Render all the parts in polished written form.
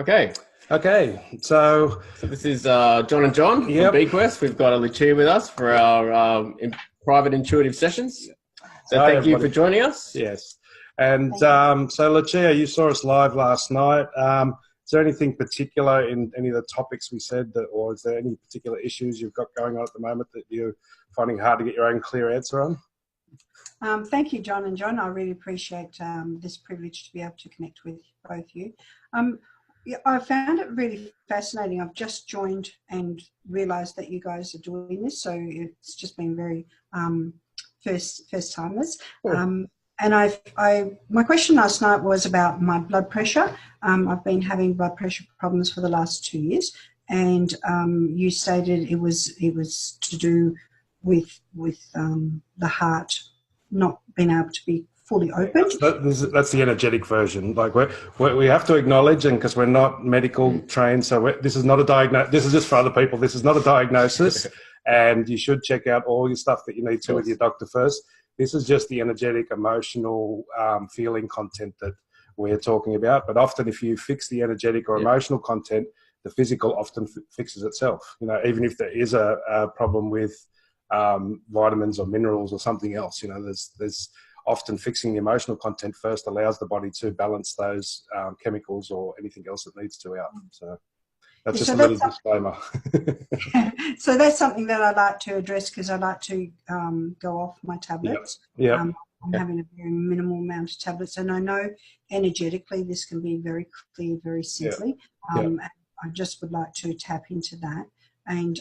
Okay, Okay, so so this is John and John from yep. BQuest. We've got a Lucia with us for our private intuitive sessions. So Hi thank you for everybody. joining us. Yes, and Thank you. so Lucia, you saw us live last night. Is there anything particular in any of the topics we said, or is there any particular issues you've got going on at the moment that you're finding hard to get your own clear answer on? Thank you, John and John. I really appreciate this privilege to be able to connect with both you. Yeah, I found it really fascinating. I've just joined and realised that you guys are doing this, so it's just been very first timers. Cool. And my question last night was about my blood pressure. I've been having blood pressure problems for the last 2 years, and you stated it was to do with the heart not being able to be fully opened. That's the energetic version. Like we have to acknowledge, and because we're not medical trained, so this is not a diagnosis. This is just for other people. This is not a diagnosis, and you should check out all your stuff that you need to with your doctor first. This is just the energetic, emotional, feeling content that we're talking about. But often, if you fix the energetic or emotional content, the physical often fixes itself. You know, even if there is a problem with vitamins or minerals or something else, you know, there's often fixing the emotional content first allows the body to balance those chemicals or anything else that needs to out. So that's just a little disclaimer. So that's something that I like to address because I like to go off my tablets. Yeah. I'm having a very minimal amount of tablets, and I know energetically this can be very clear very simply. And I just would like to tap into that. And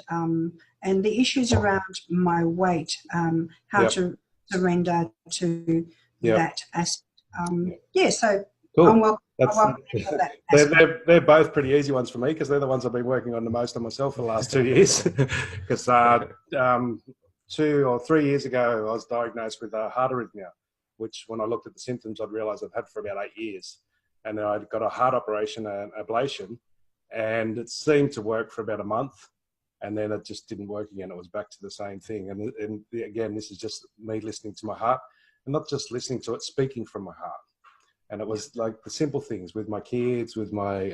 the issues around my weight, how to surrender to that aspect. So cool. I'm welcome. They're both pretty easy ones for me because they're the ones I've been working on the most on myself for the last 2 years. Because 2 or 3 years ago, I was diagnosed with a heart arrhythmia, which when I looked at the symptoms, I'd realised I'd had for about 8 years. And then I'd got a heart operation, an ablation, and it seemed to work for about a month. And then it just didn't work again. It was back to the same thing. And again, this is just me listening to my heart and not just listening to it, speaking from my heart. And it was like the simple things with my kids, with my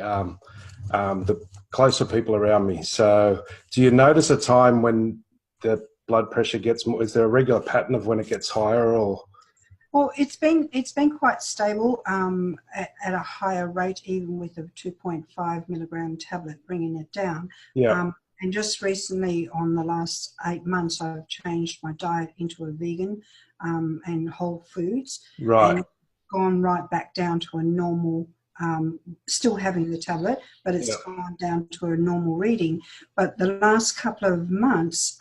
the closer people around me. So do you notice a time when the blood pressure gets more? Is there a regular pattern of when it gets higher or? Well, it's been quite stable at a higher rate, even with a 2.5 milligram tablet, bringing it down. Yeah. And just recently, on the last 8 months, I've changed my diet into a vegan and whole foods. Right. And gone right back down to a normal, still having the tablet, but it's gone down to a normal reading. But the last couple of months,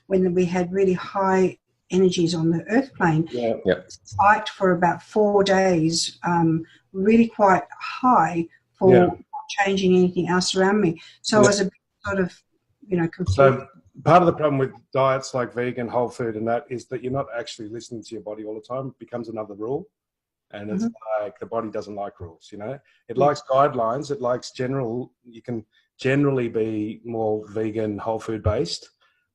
when we had really high energies on the earth plane, spiked for about 4 days, really quite high for not changing anything else around me. So I was a bit sort of, confused. So part of the problem with diets like vegan, whole food and that is that you're not actually listening to your body all the time. It becomes another rule. And it's like the body doesn't like rules, you know. It likes guidelines. It likes you can generally be more vegan, whole food based.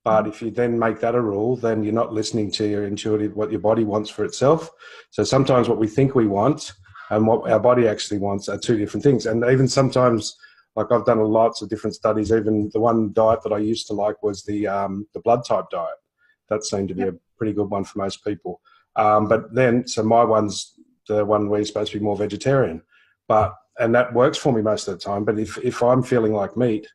But if you then make that a rule, then you're not listening to your intuitive, what your body wants for itself. So sometimes what we think we want and what our body actually wants are two different things. And even sometimes, like I've done lots of different studies, even the one diet that I used to like was the blood type diet. That seemed to be a pretty good one for most people. But then, so my one's the one where you're supposed to be more vegetarian. And that works for me most of the time. But if I'm feeling like meat,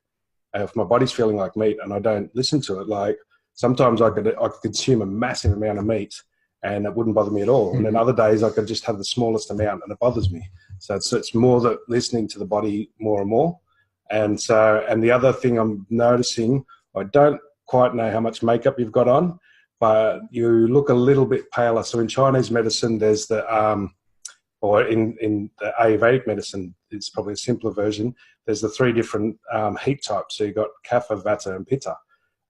if my body's feeling like meat and I don't listen to it, like sometimes I could consume a massive amount of meat and it wouldn't bother me at all. And then other days I could just have the smallest amount and it bothers me. So it's more that listening to the body more and more. And the other thing I'm noticing, I don't quite know how much makeup you've got on, but you look a little bit paler. So in Chinese medicine, there's or in the Ayurvedic medicine, it's probably a simpler version. There's the 3 different heat types. So you've got Kapha, Vata, and Pitta.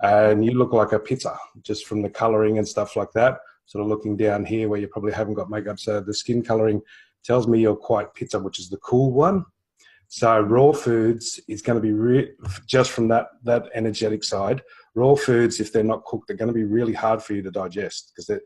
And you look like a Pitta, just from the colouring and stuff like that. Sort of looking down here where you probably haven't got makeup. So the skin colouring tells me you're quite Pitta, which is the cool one. So raw foods is going to be just from that energetic side. Raw foods, if they're not cooked, they're going to be really hard for you to digest because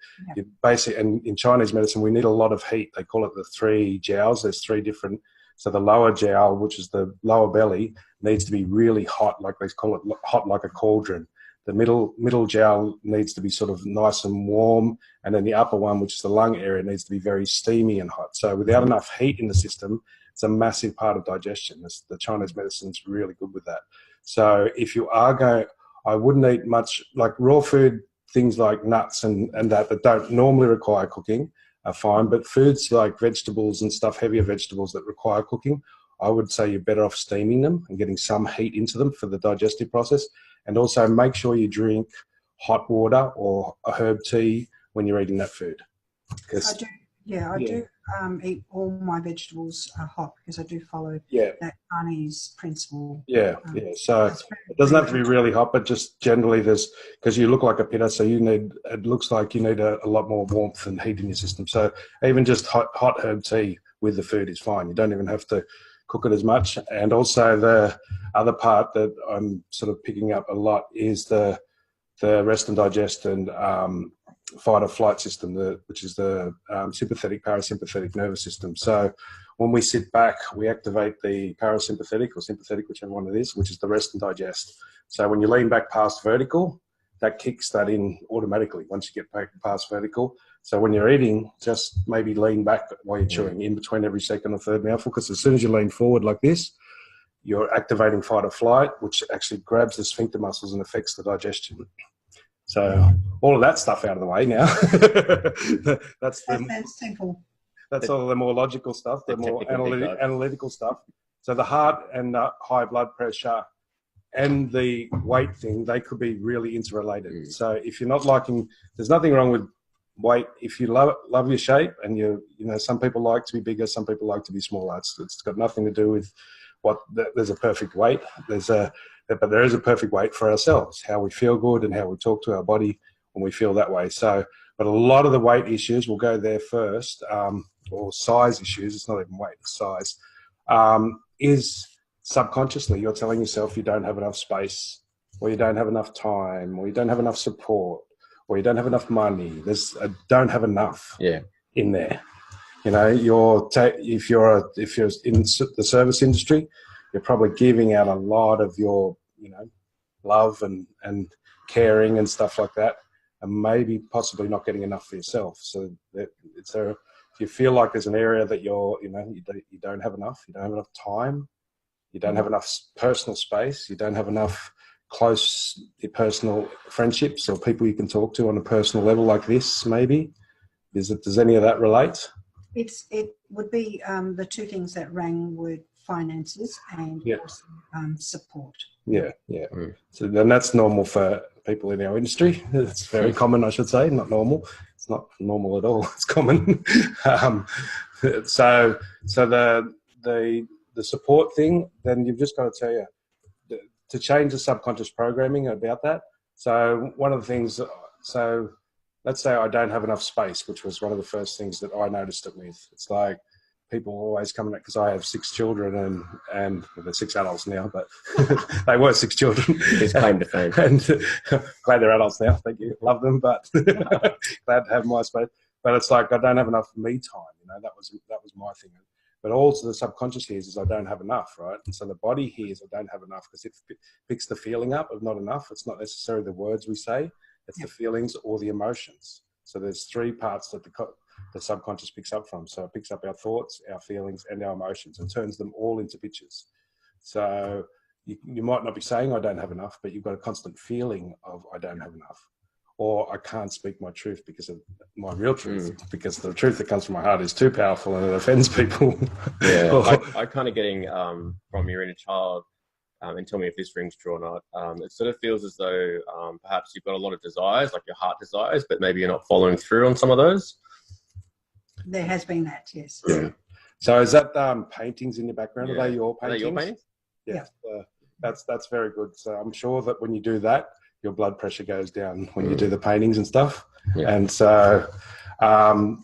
basically, and in Chinese medicine, we need a lot of heat. They call it the 3 jiaos. There's 3 different So the lower jowl, which is the lower belly, needs to be really hot, like they call it, hot like a cauldron. The middle jowl needs to be sort of nice and warm, and then the upper one, which is the lung area, needs to be very steamy and hot. So without enough heat in the system, it's a massive part of digestion. The Chinese medicine's really good with that. So if you are going, I wouldn't eat much, like raw food, things like nuts and that don't normally require cooking are fine, but foods like vegetables and stuff, heavier vegetables that require cooking, I would say you're better off steaming them and getting some heat into them for the digestive process. And also make sure you drink hot water or a herb tea when you're eating that food. I do, I do eat all my vegetables hot because I do follow that Chinese principle. So it doesn't have to be really hot, but just generally because you look like a pitta, so it looks like you need a lot more warmth and heat in your system. So even just hot herb tea with the food is fine. You don't even have to cook it as much. And also the other part that I'm sort of picking up a lot is the rest and digest and fight or flight system, which is the sympathetic parasympathetic nervous system. So when we sit back, we activate the parasympathetic or sympathetic, whichever one it is, which is the rest and digest. So when you lean back past vertical, that kicks that in automatically once you get back past vertical. So when you're eating, just maybe lean back while you're chewing in between every second or third mouthful, because as soon as you lean forward like this, you're activating fight or flight, which actually grabs the sphincter muscles and affects the digestion. So all of that stuff out of the way now. That's simple. That's all the more logical stuff, the more analytical stuff. So the heart and the high blood pressure and the weight thing, they could be really interrelated. So if you're not liking, there's nothing wrong with weight. If you love your shape, and you know, some people like to be bigger, some people like to be smaller. It's got nothing to do with there's a perfect weight. But there is a perfect weight for ourselves, how we feel good and how we talk to our body when we feel that way. So, but a lot of the weight issues will go there first, or size issues. It's not even weight, it's size. Is subconsciously you're telling yourself you don't have enough space, or you don't have enough time, or you don't have enough support, or you don't have enough money. There's a don't have enough in there. You know, if you're in the service industry, you're probably giving out a lot of your, you know, love and caring and stuff like that, and maybe possibly not getting enough for yourself. So if you feel like there's an area that you don't have enough, you don't have enough time, you don't have enough personal space, you don't have enough close personal friendships or people you can talk to on a personal level like this, maybe. Does any of that relate? It would be the two things that rang were finances and also support. So then that's normal for people in our industry. It's very common, I should say, not normal. It's not normal at all. It's common. So the support thing, then you've just got to tell you to change the subconscious programming about that. So one of the things, so let's say I don't have enough space, which was one of the first things that I noticed it with. It's like people always coming at, because I have 6 children and well, they're 6 adults now, but they were 6 children. His claim to fame. And glad they're adults now. Thank you. Love them, but glad to have my space. But it's like I don't have enough me time. You know, that was my thing. But also the subconscious hears is I don't have enough, right? And so the body hears I don't have enough because it picks the feeling up of not enough. It's not necessarily the words we say. It's the feelings or the emotions. So there's 3 parts that the subconscious picks up from. So it picks up our thoughts, our feelings, and our emotions and turns them all into pictures. So you might not be saying I don't have enough, but you've got a constant feeling of I don't have enough. Or I can't speak my truth because of my real truth, because the truth that comes from my heart is too powerful and it offends people. I kind of getting from your inner child, and tell me if this rings true or not. It sort of feels as though perhaps you've got a lot of desires, like your heart desires, but maybe you're not following through on some of those. There has been that, yes. Yeah. So is that paintings in your background? Are they your paintings? Are they your paintings? Yeah. That's very good. So I'm sure that when you do that, your blood pressure goes down when you do the paintings and stuff. Yeah. And so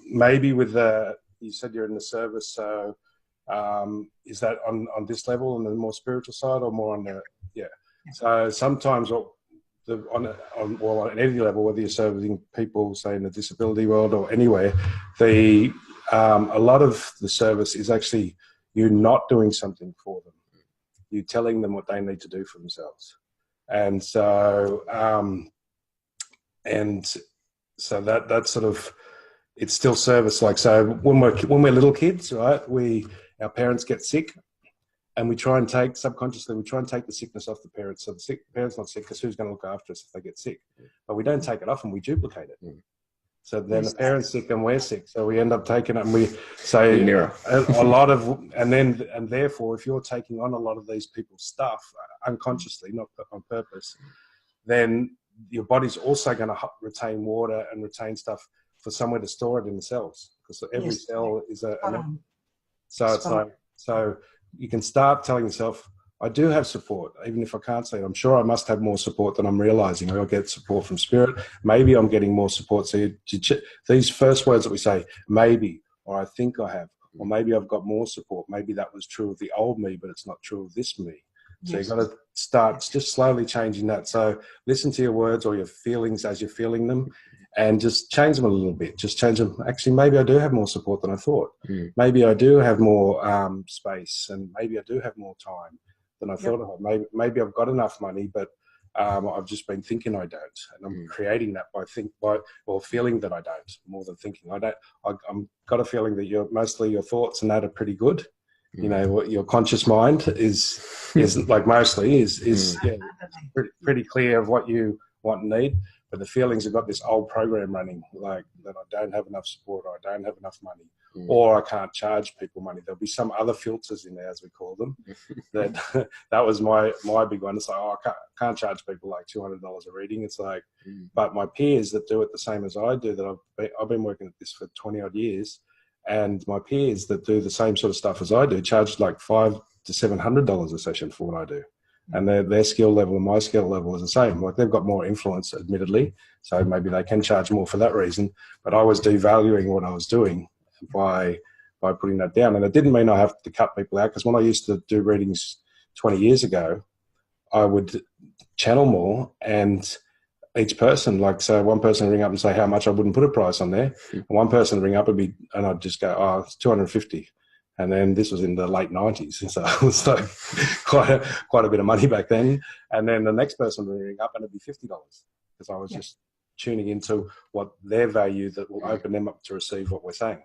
maybe with you said you're in the service, so is that on this level, on the more spiritual side, or more on the So sometimes on any level, whether you're serving people, say in the disability world or anywhere, a lot of the service is actually you're not doing something for them. You're telling them what they need to do for themselves. And so, that sort of, it's still service. Like, so when we're little kids, right, our parents get sick, and we try and take, subconsciously, the sickness off the parents. So the parent's not sick, because who's going to look after us if they get sick? But we don't take it off, and we duplicate it. So then the parent's sick and we're sick. So we end up taking it, and we say a lot of, and therefore, if you're taking on a lot of these people's stuff unconsciously, not on purpose, then your body's also going to retain water and retain stuff for somewhere to store it in the cells, because every cell is so it's like, so you can start telling yourself, I do have support, even if I can't say it. I'm sure I must have more support than I'm realizing. I'll get support from spirit. Maybe I'm getting more support. So these first words that we say, maybe, or I think I have, or maybe I've got more support. Maybe that was true of the old me, but it's not true of this me. So you've got to start just slowly changing that. So listen to your words or your feelings as you're feeling them, and just change them a little bit. Just change them. Actually, maybe I do have more support than I thought. Maybe I do have more space, and maybe I do have more time than I thought I had. Maybe I've got enough money, but I've just been thinking I don't, and I'm creating that by feeling that I don't, more than thinking I don't. I'm got a feeling that mostly your thoughts and that are pretty good. You know, what your conscious mind is like mostly is pretty clear of what you want and need. But the feelings have got this old program running, like that I don't have enough support, or I don't have enough money, or I can't charge people money. There'll be some other filters in there, as we call them. that was my big one. It's like, oh, I can't charge people like $200 a reading. It's like, but my peers that do it the same as I do, that I've been working at this for 20 odd years, and my peers that do the same sort of stuff as I do charge like $500 to $700 a session for what I do. And their skill level and my skill level is the same. Like, they've got more influence, admittedly, so maybe they can charge more for that reason. But I was devaluing what I was doing by putting that down. And it didn't mean I have to cut people out, because when I used to do readings 20 years ago, I would channel more, and each person, like, so one person would ring up and say how much, I wouldn't put a price on there. And one person would ring up and I'd just go, oh, it's $250. And then this was in the late 90s, so it was like quite a bit of money back then. And then the next person would ring up and it'd be $50, because I was just tuning into what their value that will open them up to receive what we're saying.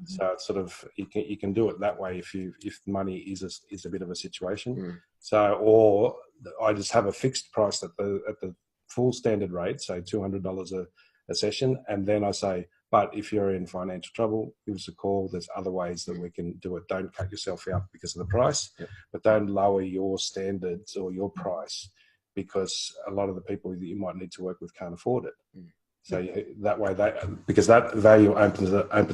So it's sort of, you can do it that way if money is a bit of a situation. So, or I just have a fixed price at the full standard rate, say $200 a session, and then I say, but if you're in financial trouble, give us a call. There's other ways that we can do it. Don't cut yourself out because of the price, but don't lower your standards or your price, because a lot of the people that you might need to work with can't afford it. So that way, because that value opens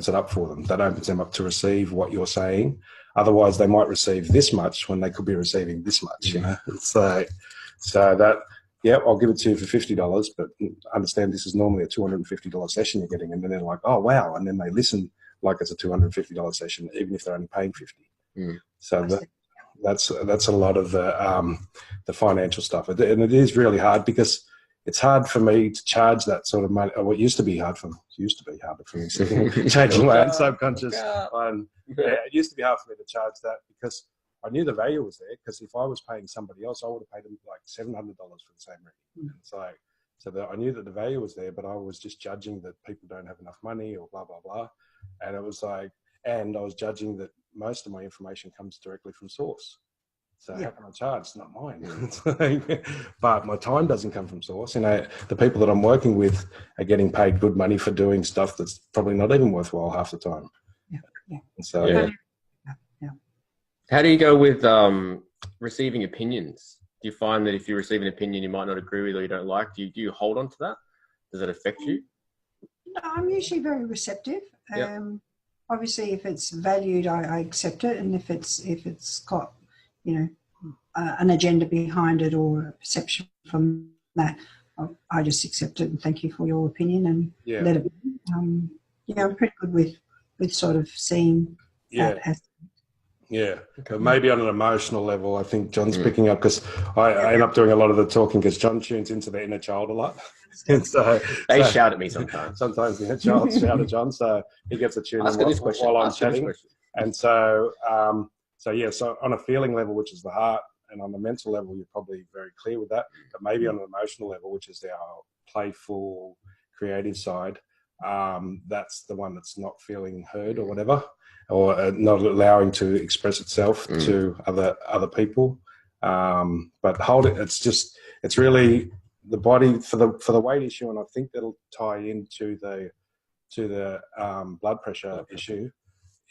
it up for them. That opens them up to receive what you're saying. Otherwise, they might receive this much when they could be receiving this much. You know, so that. Yeah, I'll give it to you for $50, but understand this is normally a $250 session you're getting. And then they're like, oh, wow. And then they listen like it's a $250 session, even if they're only paying $50. So that's a lot of the financial stuff. And it is really hard, because it's hard for me to charge that sort of money. What used to be harder for me, changing my own subconscious. It used to be hard for me to charge that, because I knew the value was there, because if I was paying somebody else, I would have paid them like $700 for the same reading. It's like, so that I knew that the value was there, but I was just judging that people don't have enough money or blah, blah, blah. And it was like, and I was judging that most of my information comes directly from source. So how can I charge? It's not mine. But my time doesn't come from source. You know, the people that I'm working with are getting paid good money for doing stuff that's probably not even worthwhile half the time. So how do you go with receiving opinions? Do you find that if you receive an opinion you might not agree with or you don't like, do you hold on to that? Does it affect you? No, I'm usually very receptive. Obviously, if it's valued, I accept it, and if it's got, you know, an agenda behind it or a perception from that, I just accept it and thank you for your opinion and let it be. I'm pretty good with sort of seeing that aspect. Yeah, maybe on an emotional level, I think John's picking up, because I end up doing a lot of the talking, because John tunes into the inner child a lot. And so shout at me sometimes. Sometimes the inner child shout at John, so he gets a tune in while I'm chatting. And so So on a feeling level, which is the heart, and on the mental level, you're probably very clear with that. But maybe on an emotional level, which is our playful, creative side, that's the one that's not feeling heard or whatever, or not allowing to express itself to other people. But it's really the body for the weight issue, and I think that'll tie into the blood pressure issue,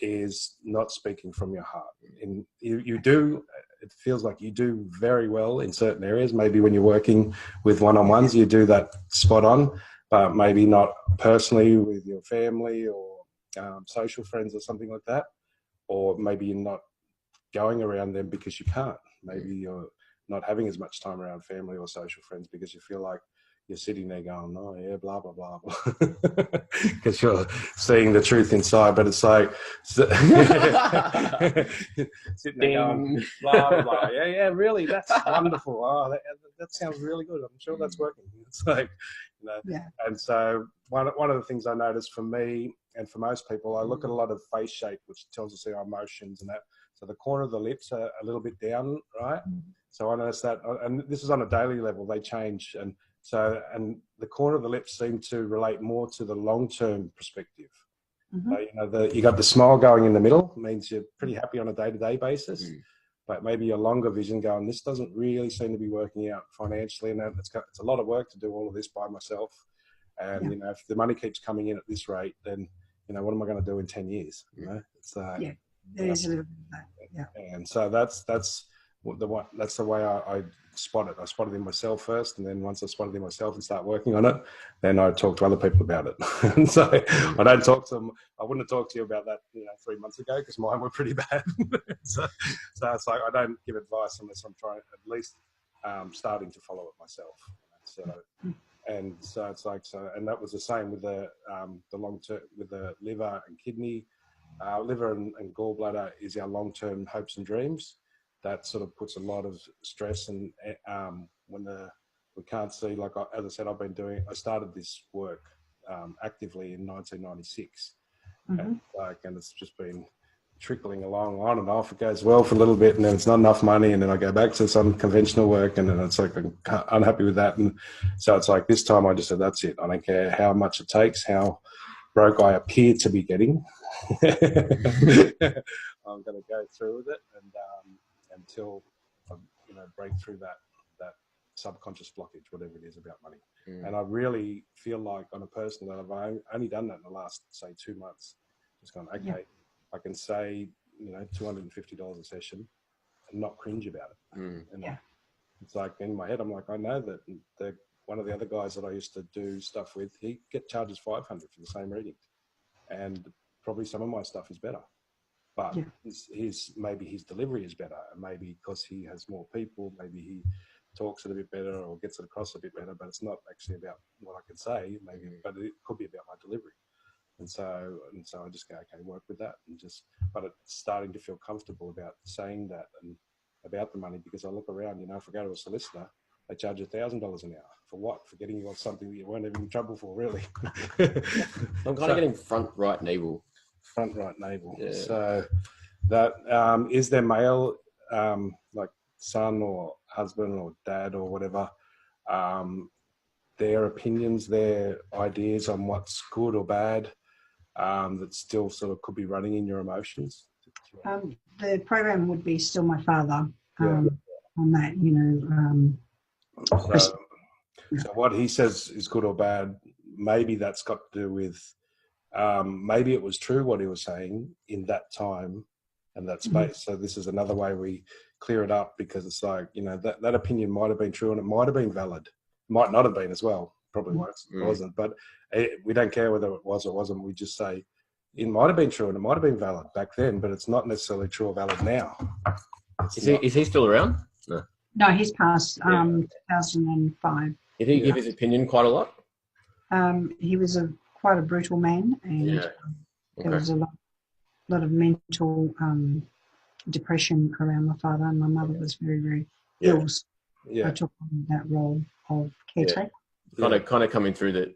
is not speaking from your heart. And you do, it feels like you do very well in certain areas. Maybe when you're working with one-on-ones, you do that spot on, but maybe not personally with your family or social friends or something like that. Or maybe you're not going around them because you can't. Maybe you're not having as much time around family or social friends because you feel like you're sitting there going, oh yeah, blah, blah, blah, blah. Because you're seeing the truth inside, but it's like sitting there going, blah, blah, blah. Yeah, really, that's wonderful. Oh, that sounds really good. I'm sure that's working. It's like, Yeah. And so one of the things I noticed for me and for most people, I look at a lot of face shape, which tells us our emotions and that. So the corner of the lips are a little bit down, right? So I noticed that, and this is on a daily level, they change. And the corner of the lips seem to relate more to the long-term perspective. So, you got the smile going in the middle, means you're pretty happy on a day-to-day basis. But maybe your longer vision going, this doesn't really seem to be working out financially, and it's a lot of work to do all of this by myself. And if the money keeps coming in at this rate, then what am I going to do in 10 years? It's there is a little bit of that. Yeah. And so that's the way I spot it. I spotted it in myself first, and then once I spotted it in myself and start working on it, then I talk to other people about it. And so I don't talk to them. I wouldn't have talked to you about that 3 months ago because mine were pretty bad. so it's like I don't give advice unless I'm trying, at least starting to follow it myself. And so it's like, and that was the same with the long term, with the liver and kidney. Liver and gallbladder is our long-term hopes and dreams. That sort of puts a lot of stress, and when we can't see, like as I said, I started this work actively in 1996, and it's just been trickling along on and off. It goes well for a little bit, and then it's not enough money, and then I go back to some conventional work, and then it's like I'm unhappy with that. And so it's like this time I just said, that's it. I don't care how much it takes, how broke I appear to be getting. I'm going to go through with it, and until I break through that subconscious blockage, whatever it is about money. And I really feel like on a personal level, I've only done that in the last, say, 2 months. Just gone, okay, I can say, $250 a session and not cringe about it. And it's like in my head, I'm like, I know that one of the other guys that I used to do stuff with, he charges $500 for the same reading, and probably some of my stuff is better. But maybe his delivery is better, and maybe because he has more people, maybe he talks it a bit better or gets it across a bit better. But it's not actually about what I can say, maybe, but it could be about my delivery. And so I just go, okay, work with that, but it's starting to feel comfortable about saying that and about the money, because I look around, if I go to a solicitor, they charge $1,000 an hour for what? For getting you on something that you weren't even in trouble for, really. I'm kind of getting front right navel. Front right navel. Yeah. So that is their male, like son or husband or dad or whatever, their opinions, their ideas on what's good or bad, that still sort of could be running in your emotions? The program would be still my father on that, So what he says is good or bad, maybe that's got to do with, maybe it was true what he was saying in that time and that space. So this is another way we clear it up, because it's like, that opinion might have been true and it might have been valid. Might not have been as well. Probably wasn't. But we don't care whether it was or wasn't. We just say it might have been true and it might have been valid back then, but it's not necessarily true or valid now. Is he still around? No, he's passed 2005. Did he give his opinion quite a lot? He was quite a brutal man, and there was a lot of mental depression around my father, and my mother was very, very ill. So I took on that role of caretaker. Kind of coming through that,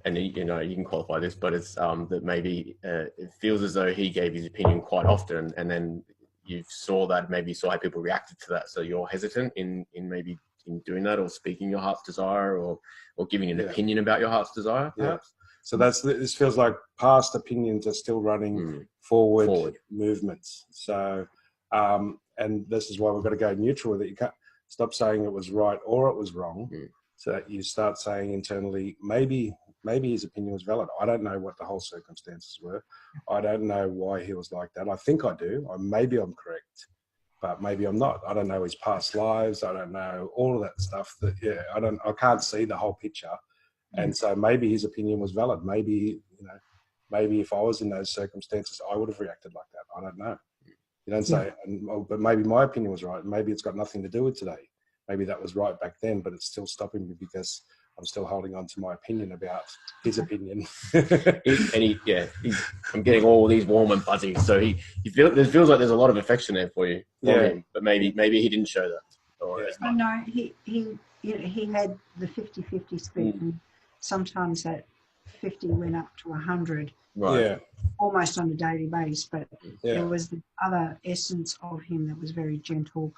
and you can qualify this, but it's that maybe it feels as though he gave his opinion quite often, and then you saw that, maybe you saw how people reacted to that, so you're hesitant in maybe in doing that, or speaking your heart's desire, or giving an opinion about your heart's desire, perhaps. So this feels like past opinions are still running forward movements. So and this is why we've got to go neutral with it. You can't stop saying it was right or it was wrong. So that you start saying internally, maybe his opinion was valid. I don't know what the whole circumstances were. I don't know why he was like that. I think I do. Or maybe I'm correct, but maybe I'm not. I don't know his past lives. I don't know all of that stuff. I can't see the whole picture. And so maybe his opinion was valid. Maybe, maybe if I was in those circumstances, I would have reacted like that. I don't know. You don't say, but maybe my opinion was right. Maybe it's got nothing to do with today. Maybe that was right back then, but it's still stopping me because I'm still holding on to my opinion about his opinion. I'm getting all these warm and fuzzy. So it feels like there's a lot of affection there for you from him, but maybe he didn't show that. Or as much. No, he had the 50-50 split, and sometimes that 50 went up to 100. Right. Yeah. Almost on a daily basis, but there was the other essence of him that was very gentle,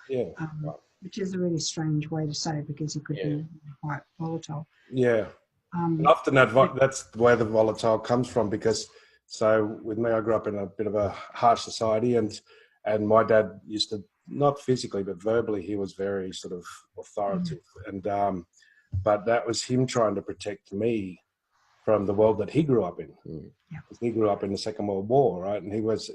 which is a really strange way to say it because he could be quite volatile. Yeah. And often that's where the volatile comes from, because so with me, I grew up in a bit of a harsh society, and my dad used to, not physically but verbally, he was very sort of authoritative, and but that was him trying to protect me from the world that he grew up in. He grew up in the Second World War, right? And he was,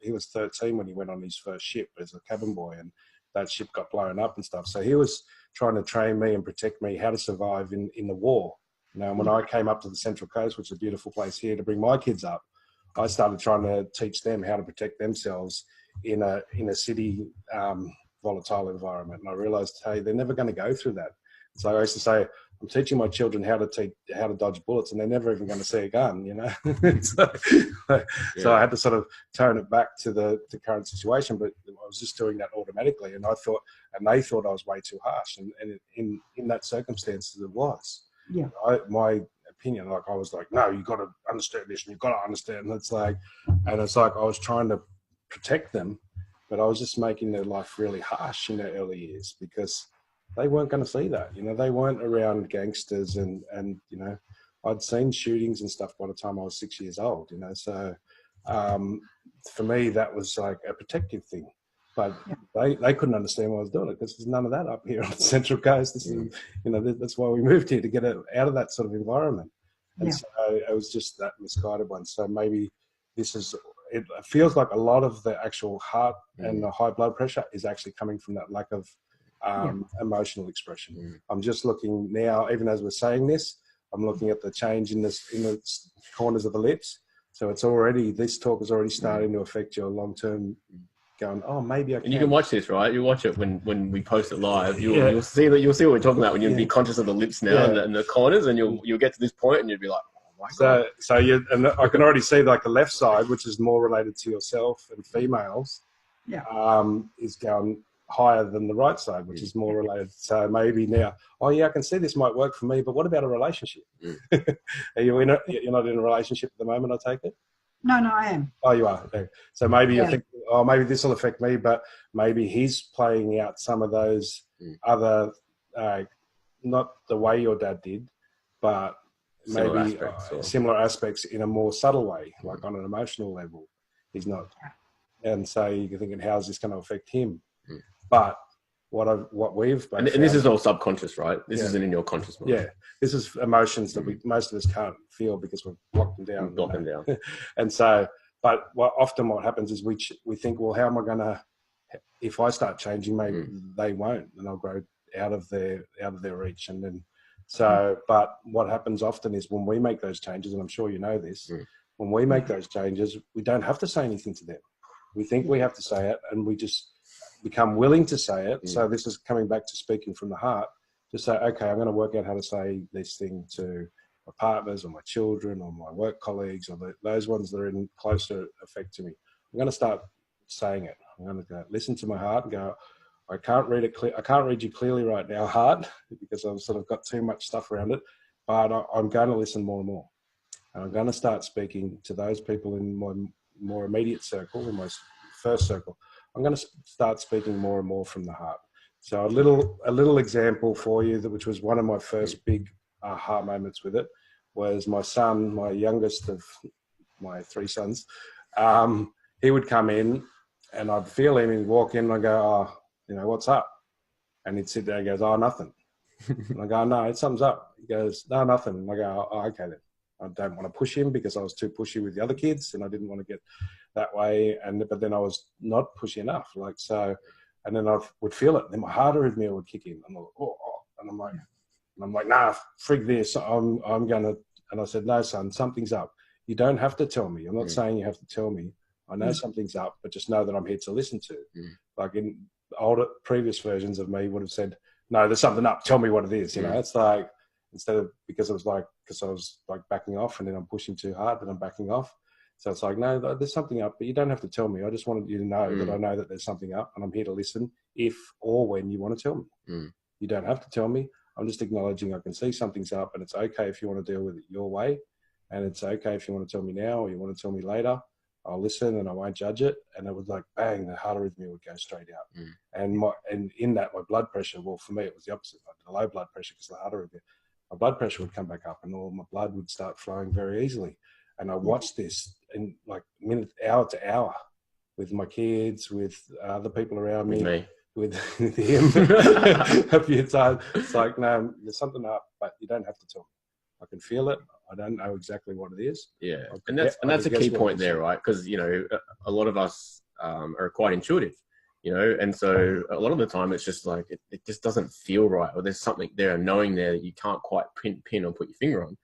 he was 13 when he went on his first ship as a cabin boy, and that ship got blown up and stuff. So he was trying to train me and protect me how to survive in the war. When I came up to the Central Coast, which is a beautiful place here, to bring my kids up, I started trying to teach them how to protect themselves in a city volatile environment. And I realized, hey, they're never going to go through that. So I used to say, I'm teaching my children how to dodge bullets, and they're never even going to see a gun, So I had to sort of tone it back to the current situation, but I was just doing that automatically, and they thought I was way too harsh, and in that circumstance, it was. Yeah. My opinion, I was like, no, you got to understand this, and you've got to understand. And it's like I was trying to protect them, but I was just making their life really harsh in their early years because they weren't going to see that. They weren't around gangsters and I'd seen shootings and stuff by the time I was 6 years old, So for me, that was like a protective thing. But they couldn't understand why I was doing it because there's none of that up here on the Central Coast. This is, that's why we moved here, to get out of that sort of environment. And so it was just that misguided one. So maybe it feels like a lot of the actual heart and the high blood pressure is actually coming from that lack of emotional expression. I'm just looking now, even as we're saying this, I'm looking at the change in the corners of the lips. So this talk is already starting to affect your long-term going, oh, maybe I can. And you can watch this, right? You watch it when we post it live. You'll see what we're talking about when you'll be conscious of the lips now and the corners, and you'll get to this point and you'll be like, oh my God. And I can already see like the left side, which is more related to yourself and females, is going higher than the right side, which is more related. So maybe now, I can see this might work for me, but what about a relationship? You're not in a relationship at the moment, I take it? No, I am. Oh, you are. Okay. So maybe you think, maybe this will affect me, but maybe he's playing out some of those other, not the way your dad did, but maybe similar aspects in a more subtle way, like on an emotional level. He's not. And so you're thinking, how's this going to affect him? But what we've and this is all subconscious, right? This isn't in your conscious mind. Yeah, this is emotions that most of us can't feel because we've blocked them down. And so, but often what happens is we think, well, how am I going to? If I start changing, maybe they won't, and I'll grow out of their reach. And then, but what happens often is when we make those changes, and I'm sure you know this, when we make those changes, we don't have to say anything to them. We think we have to say it, and we just become willing to say it. So this is coming back to speaking from the heart, to say, okay, I'm going to work out how to say this thing to my partners or my children or my work colleagues or those ones that are in closer effect to me. I'm going to start saying it. I'm going to go listen to my heart and go, I can't read it clear. I can't read you clearly right now, heart, because I've sort of got too much stuff around it, but I'm going to listen more and more. And I'm going to start speaking to those people in my more immediate circle, in my first circle. I'm going to start speaking more and more from the heart. So a little example for you, which was one of my first big aha moments with it, was my son, my youngest of my 3 sons. He would come in, and I'd feel him. He'd walk in, and I'd go, "Oh, you know, what's up?" And he'd sit there and goes, "Oh, nothing." And I go, "No, something's up." He goes, "No, nothing." And I go, "Oh, okay then." I don't want to push him because I was too pushy with the other kids, and I didn't want to get that way. But then I was not pushy enough, like so. And then I would feel it. Then my heart arrhythmia would kick in. I'm like, oh, and I'm like, nah, frig this. I'm gonna. And I said, "No, son, something's up. You don't have to tell me. I'm not saying you have to tell me. I know something's up, but just know that I'm here to listen to." Like in older previous versions of me would have said, "No, there's something up. Tell me what it is." You know, it's like instead of because I was like backing off, and then I'm pushing too hard, then I'm backing off. So it's like, no, there's something up, but you don't have to tell me. I just wanted you to know that I know that there's something up, and I'm here to listen if or when you want to tell me. You don't have to tell me. I'm just acknowledging I can see something's up, and it's okay if you want to deal with it your way, and it's okay if you want to tell me now or you want to tell me later. I'll listen and I won't judge it. And it was like, bang, the heart arrhythmia would go straight out. And in that, my blood pressure, well, for me, it was the opposite. I had a low blood pressure because of the heart arrhythmia. My blood pressure would come back up and all my blood would start flowing very easily. And I watched this in like minute, hour to hour with my kids, with other people around me, with him a few times. It's like, no, there's something up, but you don't have to tell me. I can feel it. I don't know exactly what it is. Yeah, and that's a key point there, right? Because you know, a lot of us are quite intuitive, you know, and so a lot of the time it's just like it just doesn't feel right, or there's something there, knowing there that you can't quite pin or put your finger on.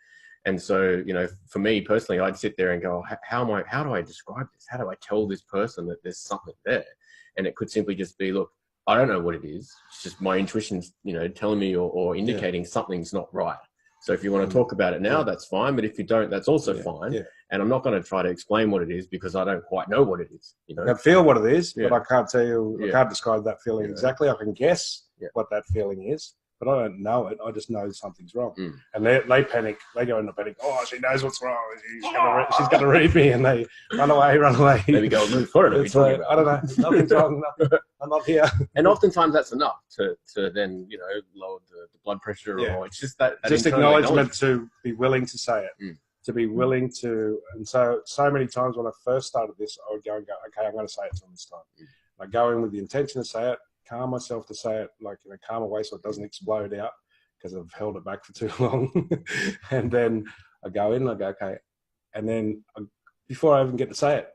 And so, you know, for me personally, I'd sit there and go, how do I describe this? How do I tell this person that there's something there? And it could simply just be, look, I don't know what it is. It's just my intuition's, you know, telling me or indicating something's not right. So if you want to talk about it now, that's fine. But if you don't, that's also fine. Yeah. And I'm not going to try to explain what it is because I don't quite know what it is. You know, I can feel what it is, but I can't tell you, I can't describe that feeling exactly. I can guess what that feeling is, but I don't know it. I just know something's wrong. And they panic. They go into panic. Oh, she knows what's wrong. She's going to read me, and they run away. Maybe go move forward. I don't know. Nothing's wrong. Nothing. I'm not here. And oftentimes that's enough to then, you know, lower the blood pressure. Or it's just that just acknowledgement to be willing to say it. To be willing to, and so many times when I first started this, I would go, okay, I'm going to say it to them this time. I go in with the intention to say it, calm myself to say it like in a calmer way so it doesn't explode out because I've held it back for too long. And then I go in and I go, okay. And then before I even get to say it,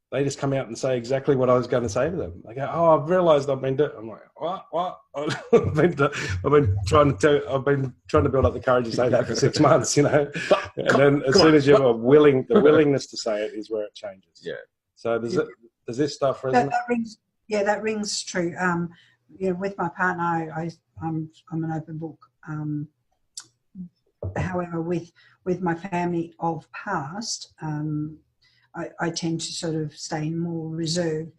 they just come out and say exactly what I was going to say to them. They go, "Oh, I've realised I've been doing." I'm like, "What? I've been trying to build up the courage to say that for 6 months, you know." And then as soon as you're the willingness to say it is where it changes. Yeah. So does this stuff resonate? That rings true. You know, with my partner, I'm an open book. However, with my family of past, I tend to sort of stay more reserved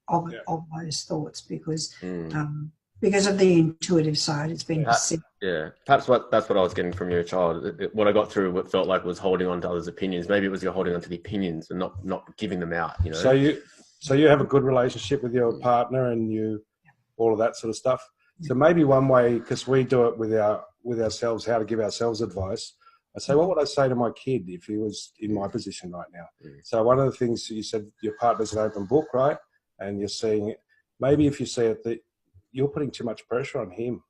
of those thoughts because of the intuitive side. It's been perceived. Yeah, perhaps that's what I was getting from your child. What I got through, what felt like was holding on to others' opinions. Maybe it was you're holding on to the opinions and not giving them out. You know. So you have a good relationship with your partner and all of that sort of stuff. So maybe one way, because we do it with ourselves, how to give ourselves advice. I say, what would I say to my kid if he was in my position right now? So one of the things you said, your partner's an open book, right? And you're seeing it. Maybe if you see it, that you're putting too much pressure on him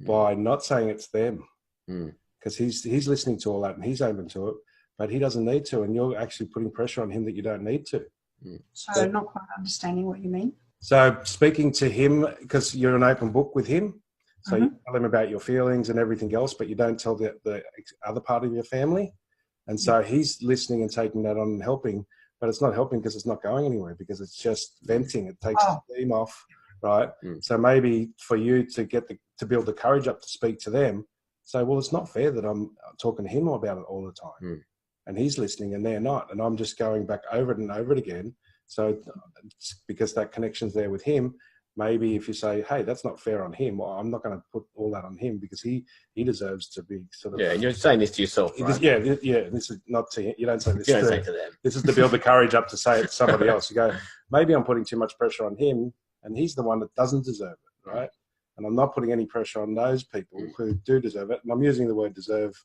by not saying it's them, because he's listening to all that and he's open to it, but he doesn't need to, and you're actually putting pressure on him that you don't need to. So not quite understanding what you mean. So speaking to him, because you're an open book with him, so you tell him about your feelings and everything else, but you don't tell the other part of your family. And so he's listening and taking that on and helping, but it's not helping because it's not going anywhere, because it's just venting. It takes the steam off, right? So maybe for you to build the courage up to speak to them, say, well, it's not fair that I'm talking to him about it all the time. And he's listening and they're not. And I'm just going back over it and over it again. So because that connection's there with him, maybe if you say, hey, that's not fair on him, well, I'm not going to put all that on him because he deserves to be sort of... Yeah, and you're saying this to yourself, right? Yeah, this is not to... You don't say this you don't say to them. This is to build the courage up to say it to somebody else. You go, maybe I'm putting too much pressure on him, and he's the one that doesn't deserve it, right? And I'm not putting any pressure on those people who do deserve it. And I'm using the word deserve,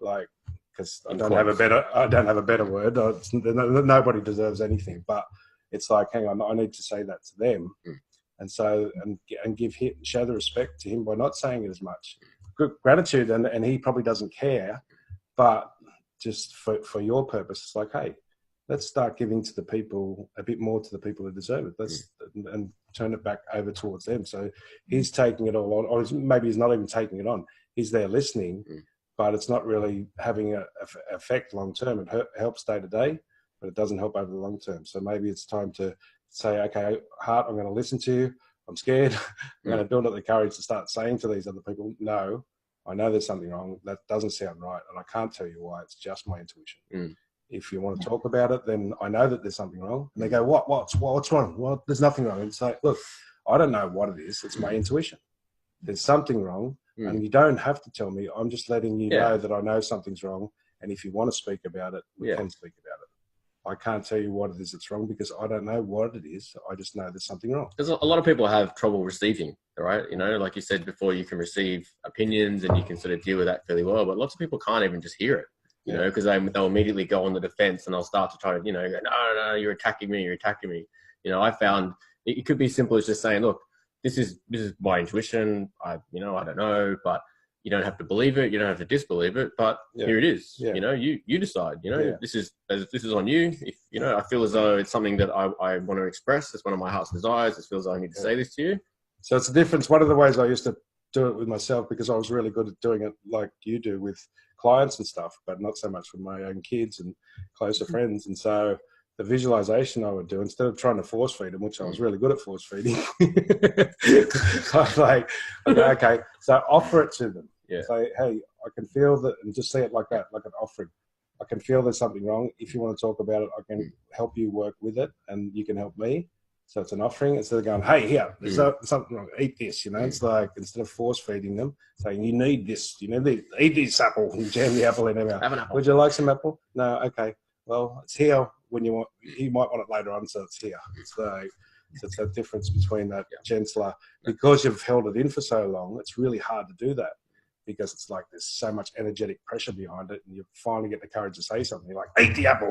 like, because I don't have a better word. Nobody deserves anything, but it's like, hang on, I need to say that to them. And so, and give him, show the respect to him by not saying it as much. Good gratitude, and he probably doesn't care, but just for your purpose, it's like, hey, let's start giving to the people a bit more to the people who deserve it. And turn it back over towards them. So he's taking it all on, or maybe he's not even taking it on. He's there listening, but it's not really having an effect long term. It helps day to day, but it doesn't help over the long term. So maybe it's time to say, okay, heart, I'm going to listen to you. I'm scared. I'm going to build up the courage to start saying to these other people, no, I know there's something wrong. That doesn't sound right. And I can't tell you why. It's just my intuition. If you want to talk about it, then I know that there's something wrong. And they go, what's wrong? Well, there's nothing wrong. It's like, look, I don't know what it is. It's my intuition. There's something wrong. And you don't have to tell me. I'm just letting you know that I know something's wrong. And if you want to speak about it, we can speak about it. I can't tell you what it is that's wrong because I don't know what it is. I just know there's something wrong. Because a lot of people have trouble receiving, right? You know, like you said before, you can receive opinions and you can sort of deal with that fairly well. But lots of people can't even just hear it, you know, because they'll immediately go on the defense and they'll start to try to, you know, go, no, you're attacking me. You know, I found it could be simple as just saying, look, this is my intuition. I don't know, but you don't have to believe it. You don't have to disbelieve it, but here it is. You know, you decide, you know, this is on you. If, you know, I feel as though it's something that I want to express. It's one of my heart's desires. It feels like I need to say this to you. So it's a difference. One of the ways I used to do it with myself, because I was really good at doing it like you do with clients and stuff, but not so much with my own kids and closer friends. And so the visualization I would do, instead of trying to force feed them, which I was really good at force feeding, I was like, okay, so offer it to them. Say, hey, I can feel that, and just say it like that, like an offering. I can feel there's something wrong. If you want to talk about it, I can help you work with it, and you can help me. So it's an offering. Instead of going, hey, here, there's something wrong, eat this, you know. It's like, instead of force feeding them, saying, you need this, you know, eat this apple, and jam the apple in their mouth. Have an apple. Would you like some apple? No, okay. Well, it's here when you want. You might want it later on, so it's here. It's like, it's that difference between that gentler, because you've held it in for so long. It's really hard to do that, because it's like there's so much energetic pressure behind it, and you finally get the courage to say something. You're like, eat the apple.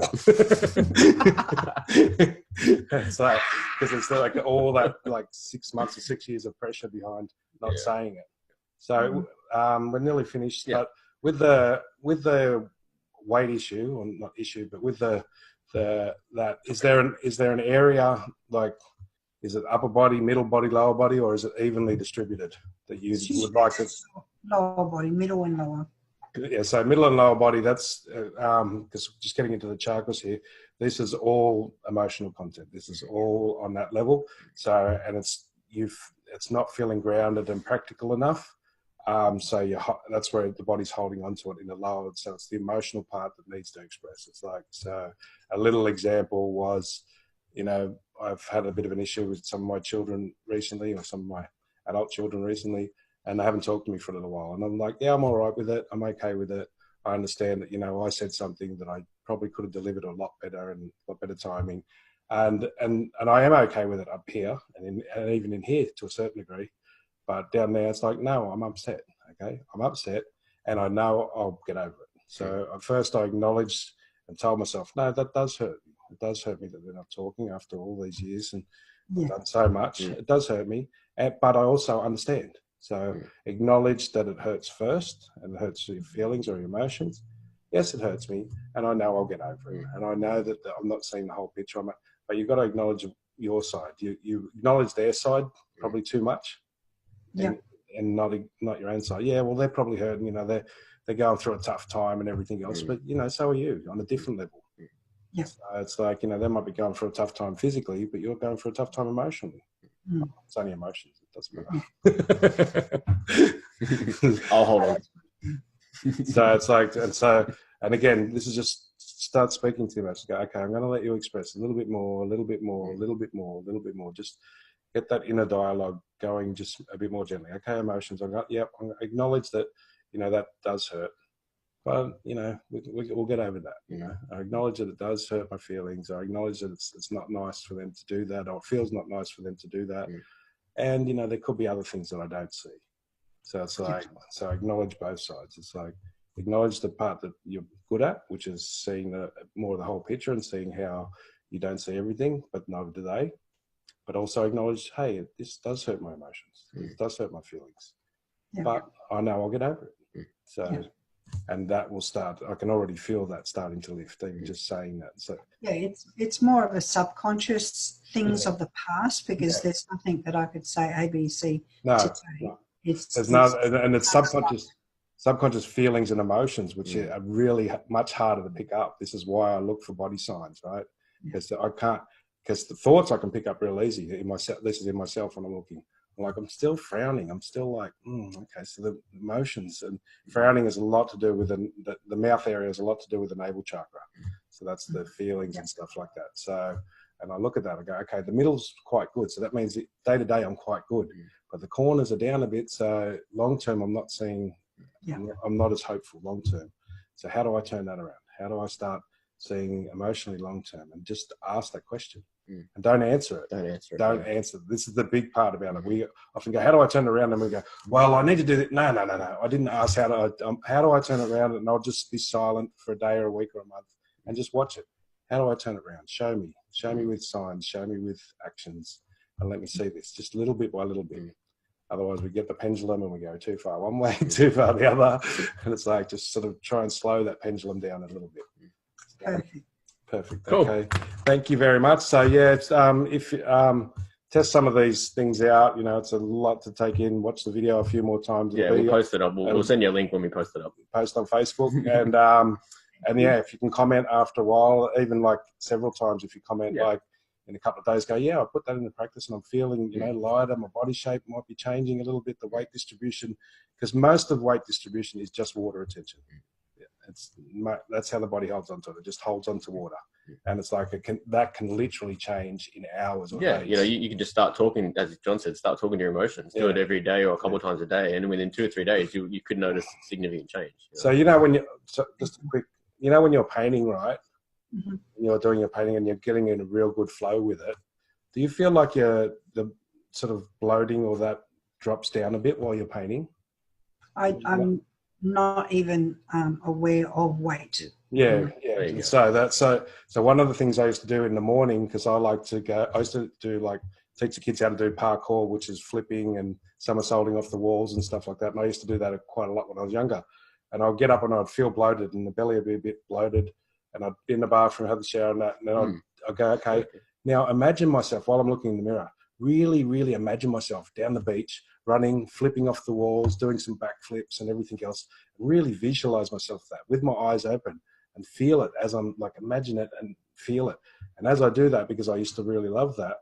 It's like, because it's like all that, like 6 months or 6 years of pressure behind not saying it. So we're nearly finished. But with the weight issue, or not issue, but with that, is there an area, like, is it upper body, middle body, lower body, or is it evenly distributed that you would like it? Lower body, middle and lower. Yeah, so middle and lower body, that's, because just getting into the chakras here, this is all emotional content. This is all on that level. So, and it's not feeling grounded and practical enough. So that's where the body's holding on to it in the lower. So it's the emotional part that needs to express. It's like, so a little example was, you know, I've had a bit of an issue with some of my children recently, or some of my adult children recently, and they haven't talked to me for a little while. And I'm like, yeah, I'm all right with it. I'm okay with it. I understand that, you know, I said something that I probably could have delivered a lot better and a lot better timing. And I am okay with it up here, and even in here to a certain degree. But down there, it's like, no, I'm upset. Okay, I'm upset, and I know I'll get over it. So at first, I acknowledged and told myself, no, that does hurt me. It does hurt me that we're not talking after all these years and done so much. It does hurt me, but I also understand. So acknowledge that it hurts first, and it hurts your feelings or your emotions. Yes, it hurts me, and I know I'll get over it. And I know that I'm not seeing the whole picture. But you've got to acknowledge your side. You acknowledge their side probably too much. And not your own side. Yeah, well, they're probably hurting, you know, they're going through a tough time and everything else, but, you know, so are you on a different level. Yeah. So it's like, you know, they might be going through a tough time physically, but you're going through a tough time emotionally. It's only emotions. It doesn't matter. I'll hold on. So it's like, and again, this is just start speaking to them. Go, okay, I'm going to let you express a little bit more, a little bit more, a little bit more, a little bit more. Just get that inner dialogue going just a bit more gently. Okay, emotions. I'm acknowledge that, that does hurt. But, we'll get over that. I acknowledge that it does hurt my feelings. I acknowledge that it's not nice for them to do that, or it feels not nice for them to do that. And, there could be other things that I don't see. So it's like, so I acknowledge both sides. It's like, acknowledge the part that you're good at, which is seeing more of the whole picture and seeing how you don't see everything, but neither do they. But also acknowledge, hey, this does hurt my emotions. It does hurt my feelings. But I know I'll get over it. So, and that will start, I can already feel that starting to lift, even just saying that. So it's more of a subconscious things of the past, because there's nothing that I could say ABC today. No. It's subconscious feelings and emotions, which are really much harder to pick up. This is why I look for body signs, right? Because because the thoughts I can pick up real easy in myself. This is in myself when I'm looking. Like, I'm still frowning. I'm still like, okay. So the emotions, and frowning is a lot to do with the mouth area, is a lot to do with the navel chakra. So that's the feelings and stuff like that. So, and I look at that, I go, okay, the middle's quite good. So that means day to day I'm quite good, but the corners are down a bit. So long term, I'm not seeing, I'm not as hopeful long term. So how do I turn that around? How do I start seeing emotionally long term? And just ask that question. And don't answer it. Don't answer it. This is the big part about it. We often go, how do I turn it around? And we go, well, I need to do that. No. I didn't ask how do I turn it around? And I'll just be silent for a day or a week or a month and just watch it. How do I turn it around? Show me with signs, show me with actions, and let me see this just little bit by little bit. Otherwise we get the pendulum and we go too far one way, too far the other. And it's like, just sort of try and slow that pendulum down a little bit. Perfect. Cool. Okay. Thank you very much. So if test some of these things out, it's a lot to take in. Watch the video a few more times. We'll post it up. We'll send you a link when we post it up. Post on Facebook. And if you can comment after a while, even like several times, if you comment like in a couple of days, go, I put that into practice and I'm feeling, lighter. My body shape might be changing a little bit, the weight distribution, because most of weight distribution is just water retention. That's how the body holds onto it. It just holds onto water, and it's like that can literally change in hours or days. You can just start talking, as John said, start talking to your emotions. Do it every day or a couple of times a day, and within 2 or 3 days, you could notice significant change. So just a quick, when you're painting, right? And you're doing your painting and you're getting in a real good flow with it. Do you feel like the sort of bloating or that drops down a bit while you're painting? I'm not even aware of weight. So one of the things I used to do in the morning, because I used to do teach the kids how to do parkour, which is flipping and somersaulting off the walls and stuff like that. And I used to do that quite a lot when I was younger. And I'd get up and I'd feel bloated and the belly would be a bit bloated, and I'd be in the bathroom, have the shower and that, and then I'd go, okay, now imagine myself while I'm looking in the mirror, really, really imagine myself down the beach, running, flipping off the walls, doing some backflips and everything else. Really visualize myself that with my eyes open and feel it as I'm like, imagine it and feel it. And as I do that, because I used to really love that,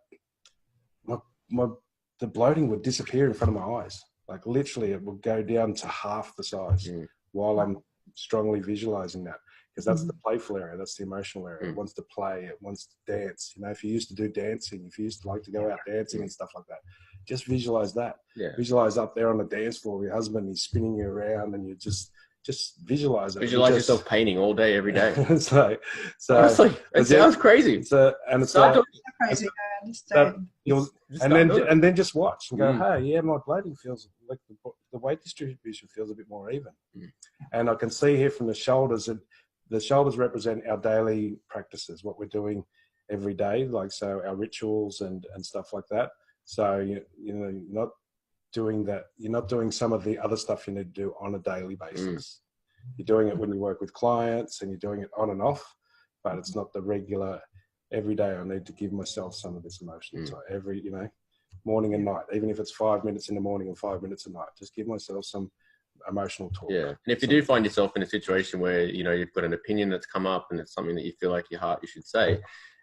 the bloating would disappear in front of my eyes. Like literally it would go down to half the size while I'm strongly visualizing that. Because that's the playful area, that's the emotional area. It wants to play, it wants to dance. If you used to do dancing, if you used to like to go out dancing and stuff like that, just visualize that. Visualize up there on the dance floor with your husband, he's spinning you around, and you just visualize it. Visualize yourself painting all day, every day. It sounds crazy. Crazy, I understand. And then just watch and go, hey, my bloating feels like the weight distribution feels a bit more even. And I can see here from the shoulders that the shoulders represent our daily practices, what we're doing every day, so our rituals and stuff like that. So you're not doing that. You're not doing some of the other stuff you need to do on a daily basis. You're doing it when you work with clients, and you're doing it on and off, but it's not the regular. Every day I need to give myself some of this emotion. So every morning and night, even if it's 5 minutes in the morning and 5 minutes at night, just give myself some emotional talk. And if you do find yourself in a situation where you've got an opinion that's come up and it's something that you feel like your heart you should say,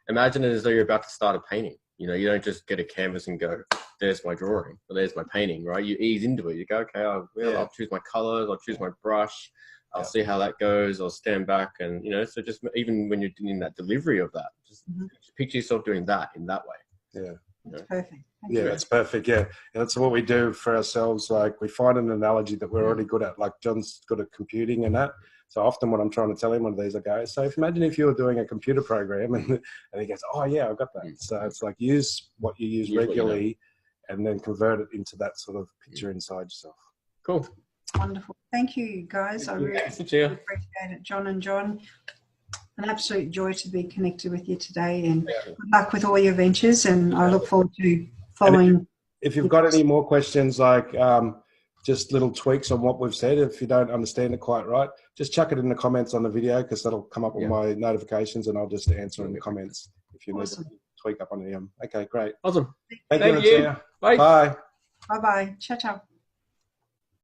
imagine it as though you're about to start a painting. You don't just get a canvas and go, there's my drawing or there's my painting, right? You ease into it. You go, okay, I'll choose my colors, I'll choose my brush, I'll see how that goes, I'll stand back, and so just even when you're doing that delivery of that, just picture yourself doing that in that way. That's perfect. Yeah, that's perfect. Yeah, and that's what we do for ourselves. Like we find an analogy that we're already good at. Like John's good at computing and that. So often when I'm trying to tell him one of these, I go, so imagine if you were doing a computer program and he goes, oh yeah, I've got that. So it's like use what you use regularly and then convert it into that sort of picture inside yourself. Cool. Wonderful. Thank you, guys. I really appreciate it. John and John, an absolute joy to be connected with you today, and good luck with all your ventures, and I look forward to following. If you've got any more questions, like just little tweaks on what we've said, if you don't understand it quite right, just chuck it in the comments on the video because that'll come up on my notifications and I'll just answer in the comments if you need to tweak up on them. Okay, great. Awesome. Thank you. Bye. Bye. Bye-bye. Ciao, ciao.